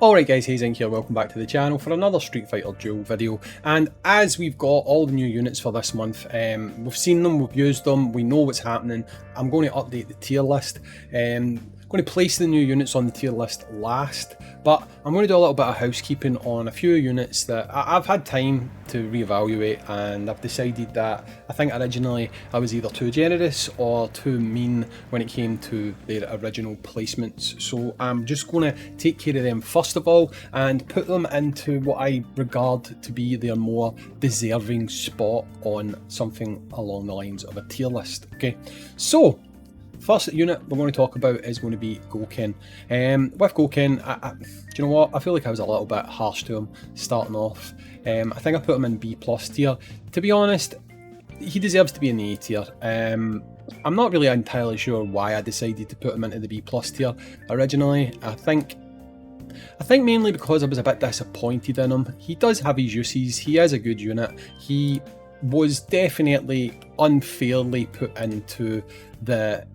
Alright guys, Hayzink here, welcome back to the channel for another Street Fighter Duel video. And as we've got all the new units for this month, we've seen them, we've used them, we know what's happening. I'm going to update the tier list. I'm going to place the new units on the tier list last, but I'm going to do a little bit of housekeeping on a few units that I've had time to reevaluate, and I've decided that I think originally I was either too generous or too mean when it came to their original placements. So I'm just going to take care of them first of all and put them into what I regard to be their more deserving spot on something along the lines of a tier list. Okay, so first unit we're going to talk about is going to be Gouken. With Gouken, do you know what? I feel like I was a little bit harsh to him starting off. I think I put him in B+ tier. To be honest, he deserves to be in the A tier. I'm not really entirely sure why I decided to put him into the B+ tier originally. I think mainly because I was a bit disappointed in him. He does have his uses, he is a good unit. He was definitely unfairly put into the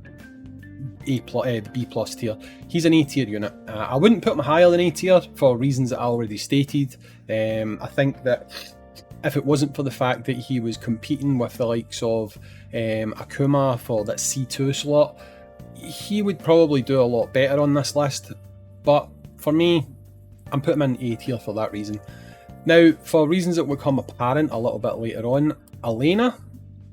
B+ tier. He's an A tier unit. I wouldn't put him higher than A tier for reasons that I already stated. I think that if it wasn't for the fact that he was competing with the likes of Akuma for that C2 slot, he would probably do a lot better on this list. But for me, I'm putting him in A tier for that reason. Now, for reasons that will become apparent a little bit later on, Elena,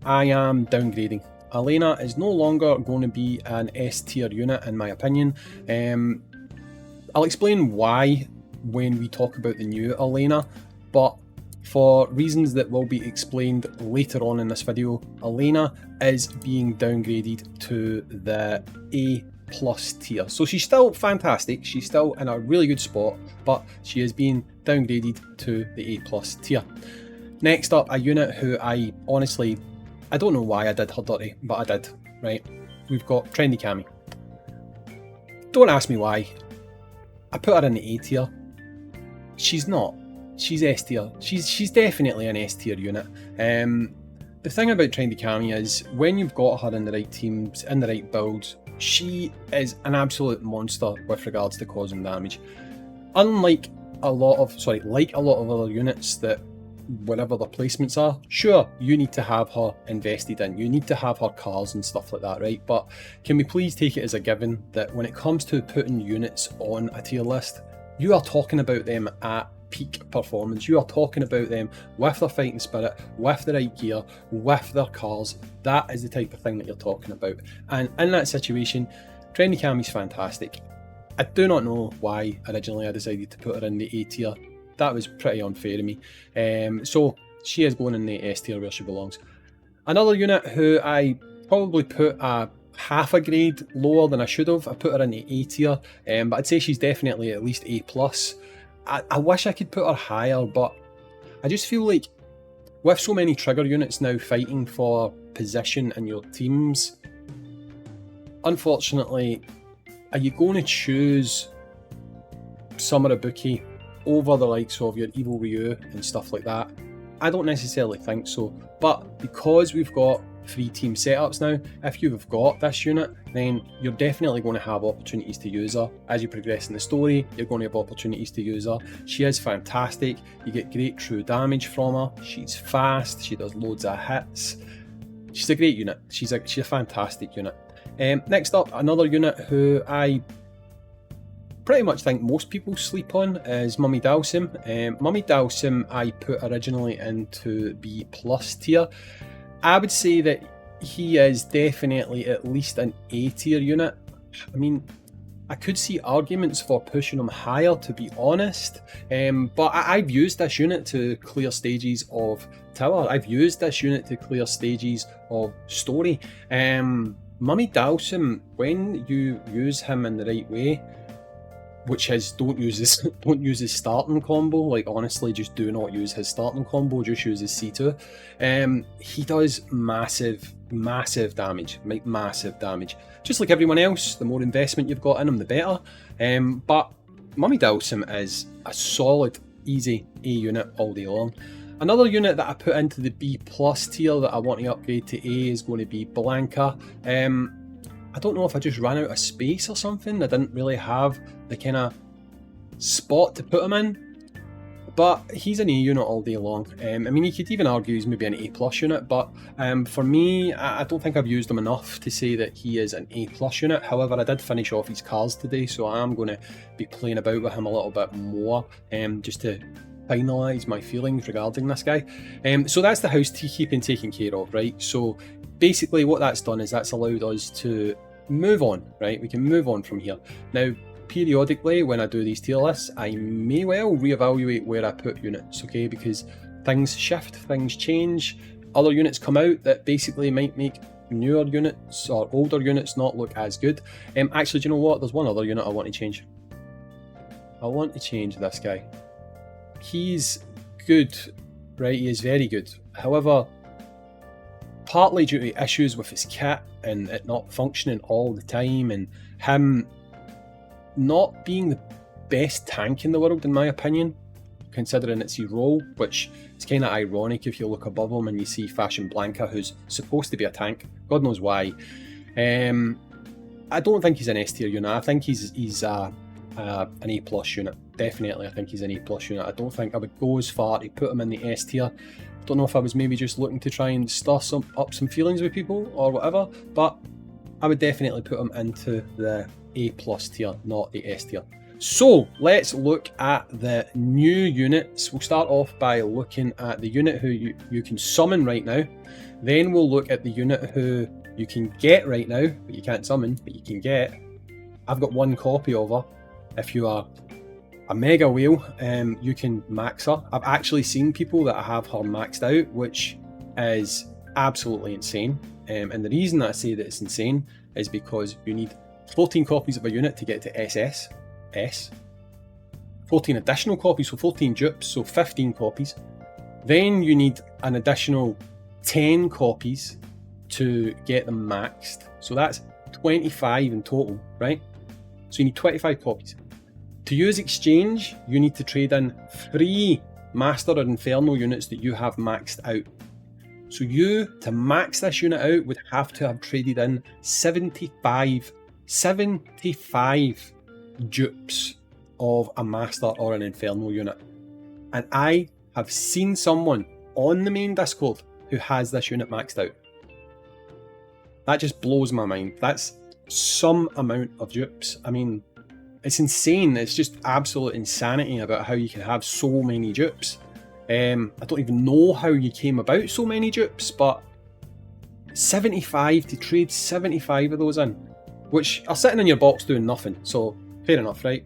I am downgrading. Elena is no longer going to be an S tier unit in my opinion. I'll explain why when we talk about the new Elena, but for reasons that will be explained later on in this video, Elena is being downgraded to the A+ tier. So she's still fantastic, she's still in a really good spot, but she is being downgraded to the A+ tier. Next up, a unit who I don't know why I did her dirty, but I did, right? We've got Trendy Cammy. Don't ask me why. I put her in the A tier. She's not. She's S tier. She's definitely an S tier unit. The thing about Trendy Cammy is when you've got her in the right teams, in the right builds, she is an absolute monster with regards to causing damage. Unlike a lot of other units that whatever the placements are, sure, you need to have her invested in, you need to have her cars and stuff like that, right? But can we please take it as a given that when it comes to putting units on a tier list, you are talking about them at peak performance, you are talking about them with their fighting spirit, with the right gear, with their cars. That is the type of thing that you're talking about, and in that situation, Trendy Cammy's fantastic. I do not know why originally I decided to put her in the A tier. That was pretty unfair to me. So she is going in the S tier where she belongs. Another unit who I probably put a half a grade lower than I should have, I put her in the A tier, but I'd say she's definitely at least A+. I wish I could put her higher, but I just feel like with so many trigger units now fighting for position in your teams, unfortunately, are you going to choose Samurabuki over the likes of your Evil Ryu and stuff like that? I don't necessarily think so, but because we've got 3 team setups now, if you've got this unit, then you're definitely going to have opportunities to use her. As you progress in the story, you're going to have opportunities to use her. She is fantastic, you get great true damage from her, she's fast, she does loads of hits. She's a great unit, she's a fantastic unit. Next up, another unit who I pretty much think most people sleep on is Mummy Dalsim. Mummy Dalsim I put originally into B+ tier. I would say that he is definitely at least an A tier unit. I mean, I could see arguments for pushing him higher, to be honest, but I've used this unit to clear stages of Tower. I've used this unit to clear stages of story. Mummy Dalsim, when you use him in the right way, which is don't use his starting combo, like honestly just do not use his starting combo, just use his C2. He does massive damage, like massive damage. Just like everyone else, the more investment you've got in him, the better. But Mummy Dalsim is a solid, easy A unit all day long. Another unit that I put into the B+ tier that I want to upgrade to A is going to be Blanca. I don't know if I just ran out of space or something. I didn't really have the kind of spot to put him in, but he's an A unit all day long. I mean, you could even argue he's maybe an A plus unit, but for me, I don't think I've used him enough to say that he is an A plus unit. However, I did finish off his cars today, so I am going to be playing about with him a little bit more, just to finalise my feelings regarding this guy. So that's the housekeeping taken care of, right? So basically what that's done is that's allowed us to move on, right? We can move on from here. Now, periodically when I do these tier lists, I may well reevaluate where I put units, okay? Because things shift, things change, other units come out that basically might make newer units or older units not look as good. Actually, do you know what? There's one other unit I want to change. I want to change this guy. He's good, right? He is very good. However, partly due to issues with his kit and it not functioning all the time, and him not being the best tank in the world, in my opinion, considering it's his role, which is kind of ironic if you look above him and you see Fashion Blanca, who's supposed to be a tank. God knows why. I don't think he's an S tier unit. I think he's an A plus unit. Definitely, I think he's an A plus unit. I don't think I would go as far to put him in the S tier. Don't know if I was maybe just looking to try and stir up some feelings with people or whatever, but I would definitely put him into the A plus tier, not the S tier. So let's look at the new units. We'll start off by looking at the unit who you can summon right now. Then we'll look at the unit who you can get right now, but you can't summon, but you can get. I've got one copy of her. If you are a mega whale, you can max her. I've actually seen people that have her maxed out, which is absolutely insane. And the reason that I say that it's insane is because you need 14 copies of a unit to get to SS, 14 additional copies, so 14 dupes, so 15 copies. Then you need an additional 10 copies to get them maxed. So that's 25 in total, right? So you need 25 copies. To use exchange, you need to trade in 3 Master or Inferno units that you have maxed out. So you, to max this unit out, would have to have traded in 75 dupes of a Master or an Inferno unit. And I have seen someone on the main Discord who has this unit maxed out. That just blows my mind. That's some amount of dupes. I mean, it's insane. It's just absolute insanity about how you can have so many dupes. I don't even know how you came about so many dupes, but 75 to trade 75 of those in, which are sitting in your box doing nothing, so fair enough, right?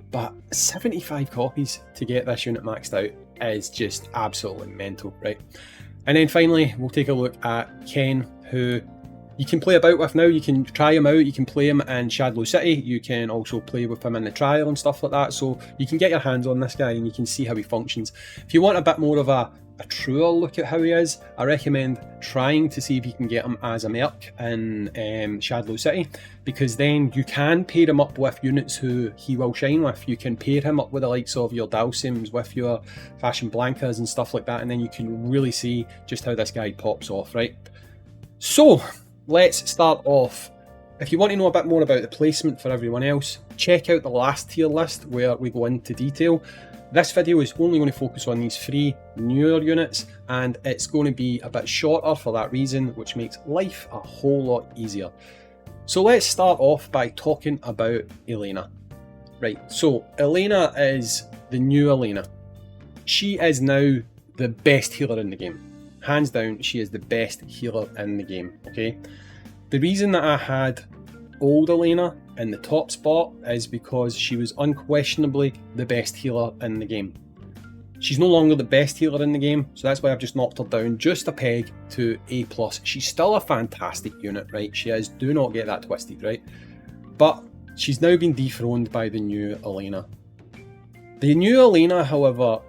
But 75 copies to get this unit maxed out is just absolutely mental, right? And then finally, we'll take a look at Ken, who you can play about with now. You can try him out, you can play him in Shadow City, you can also play with him in the trial and stuff like that, so you can get your hands on this guy and you can see how he functions. If you want a bit more of a truer look at how he is, I recommend trying to see if you can get him as a merc in Shadow City, because then you can pair him up with units who he will shine with. You can pair him up with the likes of your Dalsims, with your Fashion Blancas and stuff like that, and then you can really see just how this guy pops off, right? So let's start off. If you want to know a bit more about the placement for everyone else, check out the last tier list where we go into detail. This video is only going to focus on these 3 newer units, and it's going to be a bit shorter for that reason, which makes life a whole lot easier. So let's start off by talking about Elena. Right, so Elena is the new Elena. She is now the best healer in the game. Hands down, she is the best healer in the game, okay? The reason that I had old Elena in the top spot is because she was unquestionably the best healer in the game. She's no longer the best healer in the game, so that's why I've just knocked her down just a peg to A+. She's still a fantastic unit, right? She is, do not get that twisted, right? But she's now been dethroned by the new Elena. The new Elena, however,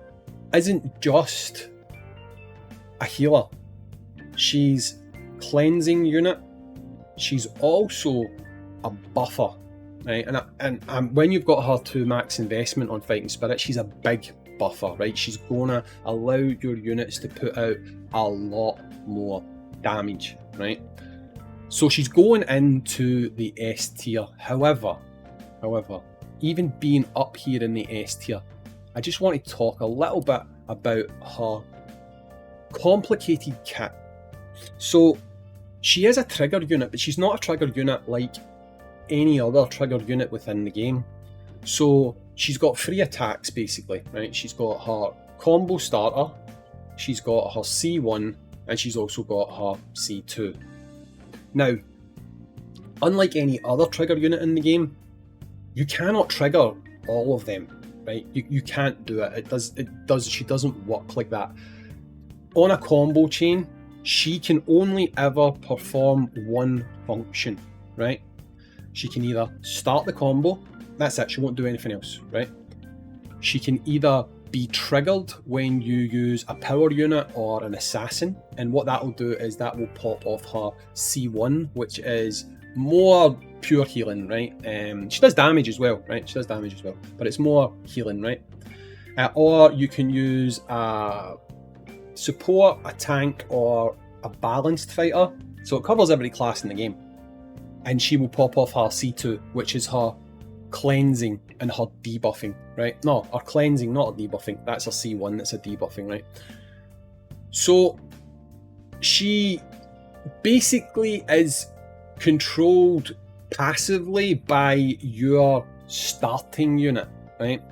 isn't just a healer. She's cleansing unit. She's also a buffer, right? And when you've got her to max investment on Fighting Spirit, she's a big buffer, right? She's gonna allow your units to put out a lot more damage, right? So she's going into the S tier. However, even being up here in the S tier, I just want to talk a little bit about her complicated kit. So she is a trigger unit, but she's not a trigger unit like any other trigger unit within the game. So she's got 3 attacks basically, right? She's got her combo starter, she's got her C1, and she's also got her C2. Now, unlike any other trigger unit in the game, you cannot trigger all of them, right? You can't do it. She doesn't work like that. On a combo chain, she can only ever perform one function, right? She can either start the combo, that's it, she won't do anything else, right? She can either be triggered when you use a power unit or an assassin, and what that will do is that will pop off her C1, which is more pure healing, right? She does damage as well, right? She does damage as well, but it's more healing, right? Or you can use a support, a tank, or a balanced fighter, so it covers every class in the game, and she will pop off her C2, which is her cleansing and her debuffing, right? No, her cleansing, not her debuffing. That's her C1, that's a debuffing, right? So she basically is controlled passively by your starting unit, right?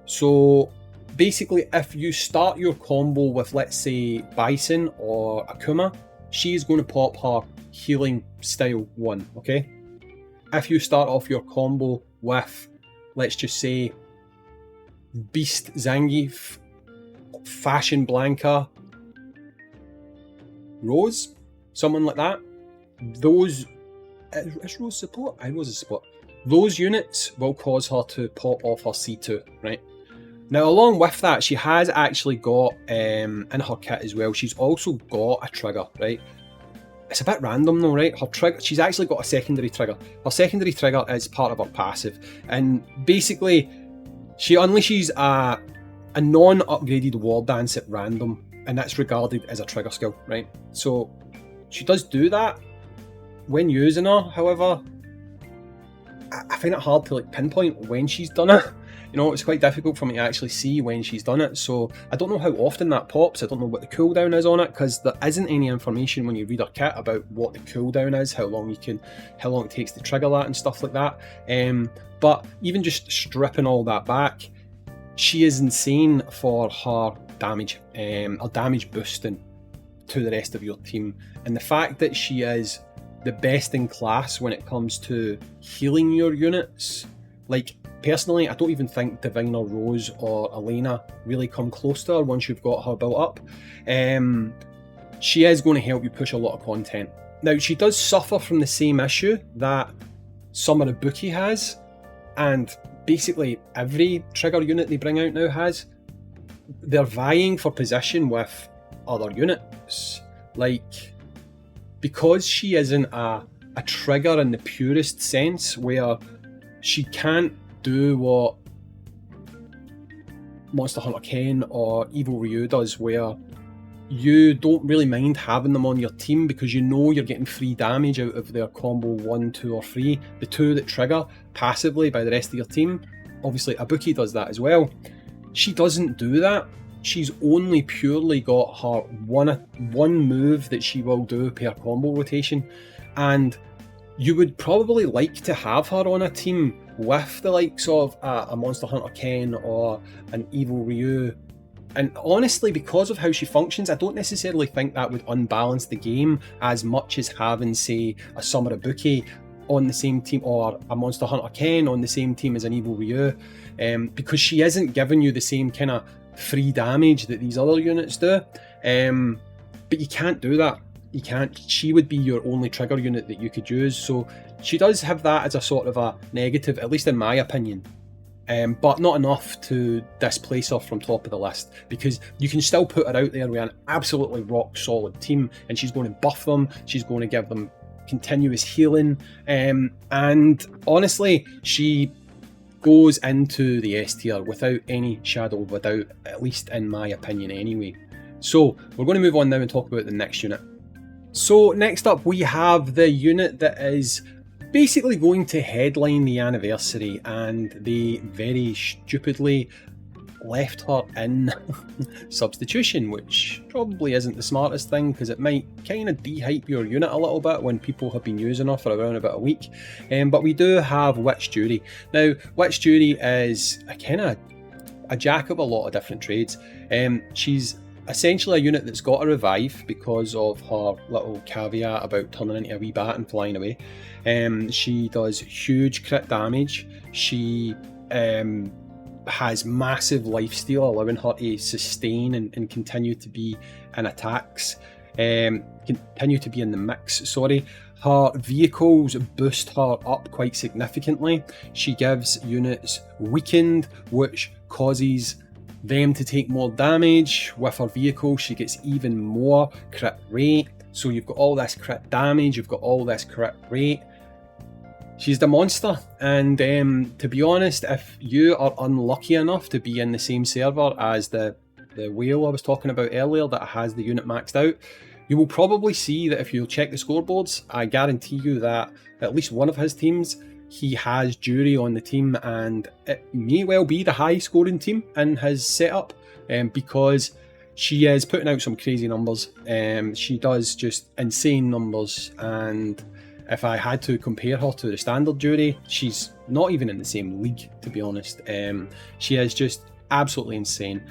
So basically, if you start your combo with, let's say, Bison or Akuma, she's going to pop her healing style 1, okay? If you start off your combo with, let's just say, Beast Zangief, Fashion Blanca, Rose, someone like that, those... Is Rose support? I was a support. Those units will cause her to pop off her C2, right? Now, along with that, she has actually got, in her kit as well, she's also got a trigger, right? It's a bit random though, right? Her trigger, she's actually got a secondary trigger. Her secondary trigger is part of her passive, and basically, she unleashes a non-upgraded wall dance at random, and that's regarded as a trigger skill, right? So, she does do that when using her. However, I find it hard to like pinpoint when she's done it. You know, it's quite difficult for me to actually see when she's done it, so I don't know how often that pops. I don't know what the cooldown is on it, because there isn't any information when you read her kit about what the cooldown is, how long it takes to trigger that and stuff like that. But even just stripping all that back, she is insane for her damage, her damage boosting to the rest of your team, and the fact that she is the best in class when it comes to healing your units. Like, personally, I don't even think Diviner Rose or Elena really come close to her once you've got her built up. She is going to help you push a lot of content. Now, she does suffer from the same issue that Summer Ibuki has, and basically every trigger unit they bring out now has. They're vying for position with other units. Like, because she isn't a trigger in the purest sense, where she can't do what Monster Hunter Ken or Evil Ryu does, where you don't really mind having them on your team because you know you're getting free damage out of their combo 1, 2 or 3, the 2 that trigger passively by the rest of your team. Obviously Ibuki does that as well. She doesn't do that. She's only purely got her one move that she will do per combo rotation, and you would probably like to have her on a team with the likes of a Monster Hunter Ken or an Evil Ryu. And honestly, because of how she functions, I don't necessarily think that would unbalance the game as much as having, say, a Summer Ibuki on the same team or a Monster Hunter Ken on the same team as an Evil Ryu, because she isn't giving you the same kind of free damage that these other units do. But you can't do that. You can't. She would be your only trigger unit that you could use, so she does have that as a sort of a negative, at least in my opinion, but not enough to displace her from top of the list, because you can still put her out there with an absolutely rock solid team, and she's going to buff them, she's going to give them continuous healing, and honestly, she goes into the S tier without any shadow of a doubt, at least in my opinion anyway. So we're going to move on now and talk about the next unit. So next up we have the unit that is basically going to headline the anniversary, and they very stupidly left her in substitution, which probably isn't the smartest thing because it might kind of de-hype your unit a little bit when people have been using her for around about a week. But we do have Juri. Now, Juri is a jack of a lot of different trades. She's essentially a unit that's got a revive because of her little caveat about turning into a wee bat and flying away. She does huge crit damage. She has massive lifesteal, allowing her to sustain and continue to be in attacks, continue to be in the mix, sorry. Her vehicles boost her up quite significantly. She gives units weakened, which causes them to take more damage. With her vehicle, she gets even more crit rate. So you've got all this crit damage, you've got all this crit rate. She's the monster, and to be honest, if you are unlucky enough to be in the same server as the whale I was talking about earlier that has the unit maxed out, you will probably see that if you check the scoreboards, I guarantee you that at least one of his teams, he has Juri on the team, and it may well be the high scoring team in his setup, because she is putting out some crazy numbers. She does just insane numbers, and if I had to compare her to the standard Juri, she's not even in the same league, to be honest. She is just absolutely insane.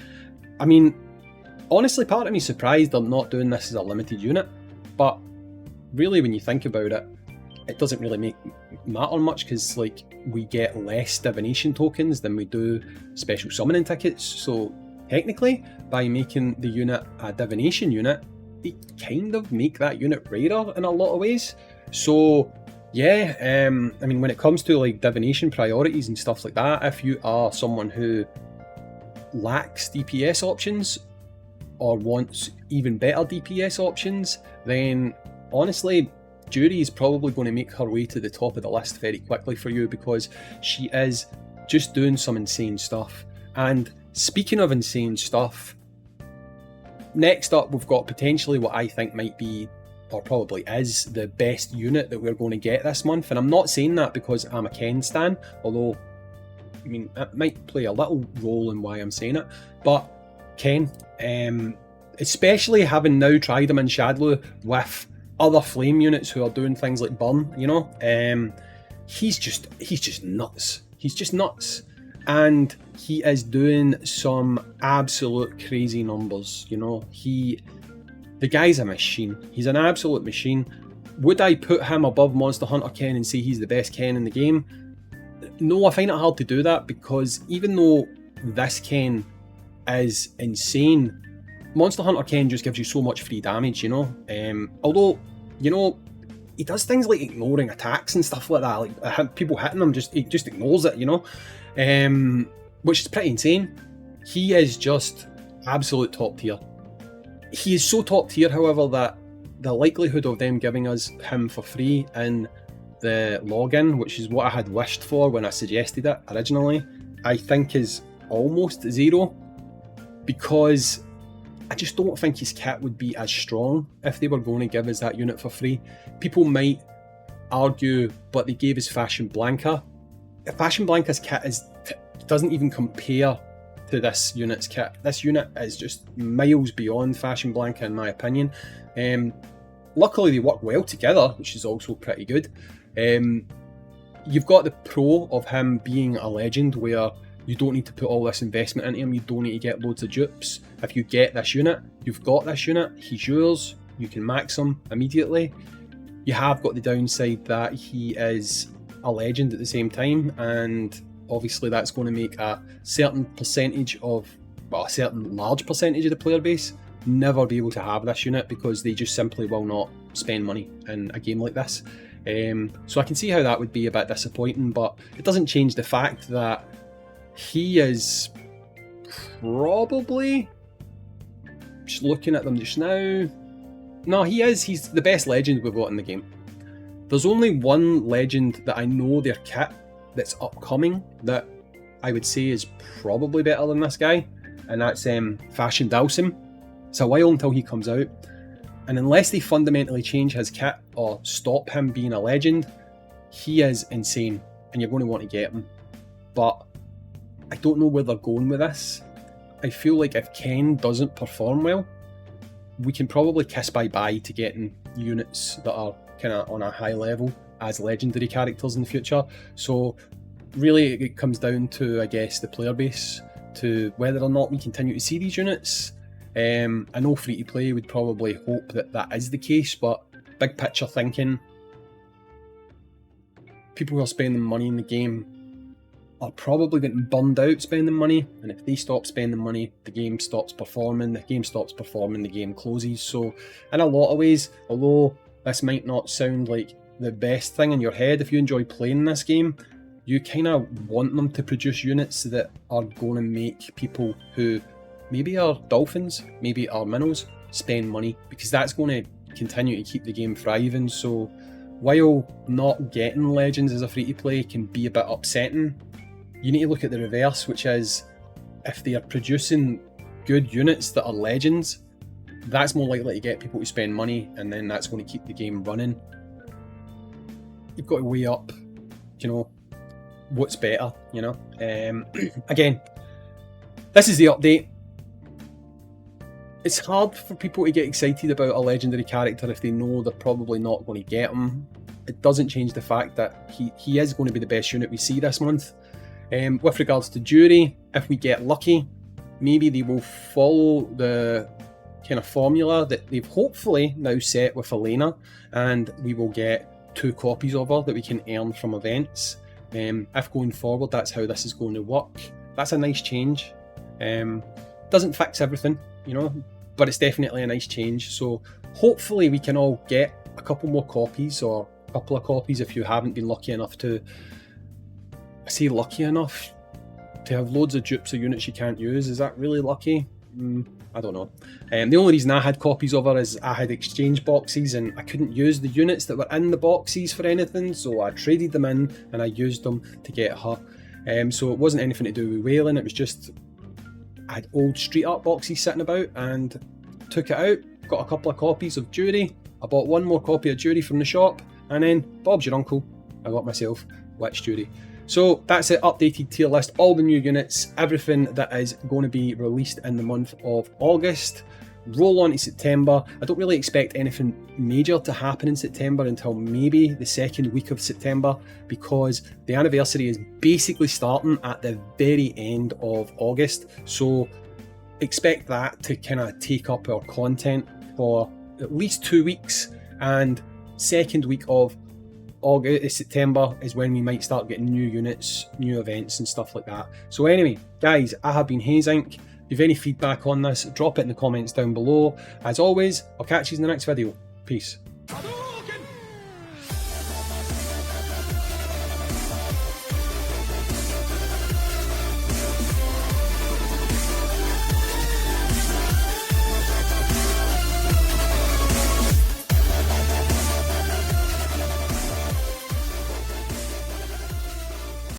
I mean, honestly, part of me is surprised they're not doing this as a limited unit, but really when you think about it, it doesn't really matter much because like we get less divination tokens than we do special summoning tickets. So technically, by making the unit a divination unit, they kind of make that unit rarer in a lot of ways. So yeah, I mean, when it comes to like divination priorities and stuff like that, if you are someone who lacks DPS options or wants even better DPS options, then honestly, Juri is probably going to make her way to the top of the list very quickly for you because she is just doing some insane stuff. And speaking of insane stuff, next up we've got potentially what I think might be, or probably is, the best unit that we're going to get this month. And I'm not saying that because I'm a Ken stan, although, I mean, it might play a little role in why I'm saying it. But Ken, especially having now tried him in Shadlow with other flame units who are doing things like burn, you know, he's just nuts. He's just nuts. And he is doing some absolute crazy numbers, you know. The guy's a machine. He's an absolute machine. Would I put him above Monster Hunter Ken and say he's the best Ken in the game? No, I find it hard to do that because even though this Ken is insane, Monster Hunter Ken just gives you so much free damage, you know? Although, you know, he does things like ignoring attacks and stuff like that, like people hitting him, he just ignores it, you know? Which is pretty insane. He is just absolute top tier. He is so top tier, however, that the likelihood of them giving us him for free in the login, which is what I had wished for when I suggested it originally, I think is almost zero, because I just don't think his kit would be as strong if they were going to give us that unit for free. People might argue, but they gave us Fashion Blanca. Fashion Blanca's kit doesn't even compare to this unit's kit. This unit is just miles beyond Fashion Blanca in my opinion. Luckily they work well together, which is also pretty good. You've got the pro of him being a legend where you don't need to put all this investment into him, you don't need to get loads of dupes. If you get this unit, you've got this unit, he's yours, you can max him immediately. You have got the downside that he is a legend at the same time, and obviously that's going to make a certain percentage of, well, a certain large percentage of the player base never be able to have this unit because they just simply will not spend money in a game like this. So I can see how that would be a bit disappointing, but it doesn't change the fact that he is probably, just looking at them just now, no, he's the best legend we've got in the game. There's only one legend that I know their kit that's upcoming that I would say is probably better than this guy, and that's Fashion Dalsim. It's a while until he comes out, and unless they fundamentally change his kit or stop him being a legend, he is insane and you're going to want to get him. But I don't know where they're going with this. I feel like if Ken doesn't perform well, we can probably kiss bye-bye to getting units that are kind of on a high level as legendary characters in the future. So really it comes down to, I guess, the player base, to whether or not we continue to see these units. I know free-to-play would probably hope that that is the case, but big picture thinking, people who are spending money in the game are probably getting burned out spending money, and if they stop spending money, the game stops performing. The game stops performing, the game closes. So in a lot of ways, although this might not sound like the best thing in your head, if you enjoy playing this game, you kind of want them to produce units that are going to make people who maybe are dolphins, maybe are minnows, spend money, because that's going to continue to keep the game thriving. So while not getting legends as a free-to-play can be a bit upsetting, you need to look at the reverse, which is if they are producing good units that are legends, that's more likely to get people to spend money, and then that's going to keep the game running. You've got to weigh up, you know, what's better, you know. Again, this is the update. It's hard for people to get excited about a legendary character if they know they're probably not going to get him. It doesn't change the fact that he is going to be the best unit we see this month. With regards to Juri, if we get lucky, maybe they will follow the kind of formula that they've hopefully now set with Elena, and we will get 2 copies of her that we can earn from events. If going forward that's how this is going to work, that's a nice change. Doesn't fix everything, you know, but it's definitely a nice change. So hopefully we can all get a couple more copies, or a couple of copies if you haven't been lucky enough to, I say lucky enough, to have loads of dupes of units you can't use. Is that really lucky? I don't know. The only reason I had copies of her is I had exchange boxes and I couldn't use the units that were in the boxes for anything, so I traded them in and I used them to get her. So it wasn't anything to do with whaling, it was just I had old street art boxes sitting about and took it out, got a couple of copies of Juri. I bought one more copy of Juri from the shop, and then Bob's your uncle, I got myself Witch Juri. So that's it, updated tier list, all the new units, everything that is going to be released in the month of August. Roll on to September. I don't really expect anything major to happen in September until maybe the second week of September, because the anniversary is basically starting at the very end of August. So expect that to kind of take up our content for at least 2 weeks, and second week of September is when we might start getting new units, new events and stuff like that. So anyway, guys, I have been Hayzink. If you have any feedback on this, drop it in the comments down below. As always, I'll catch you in the next video. Peace.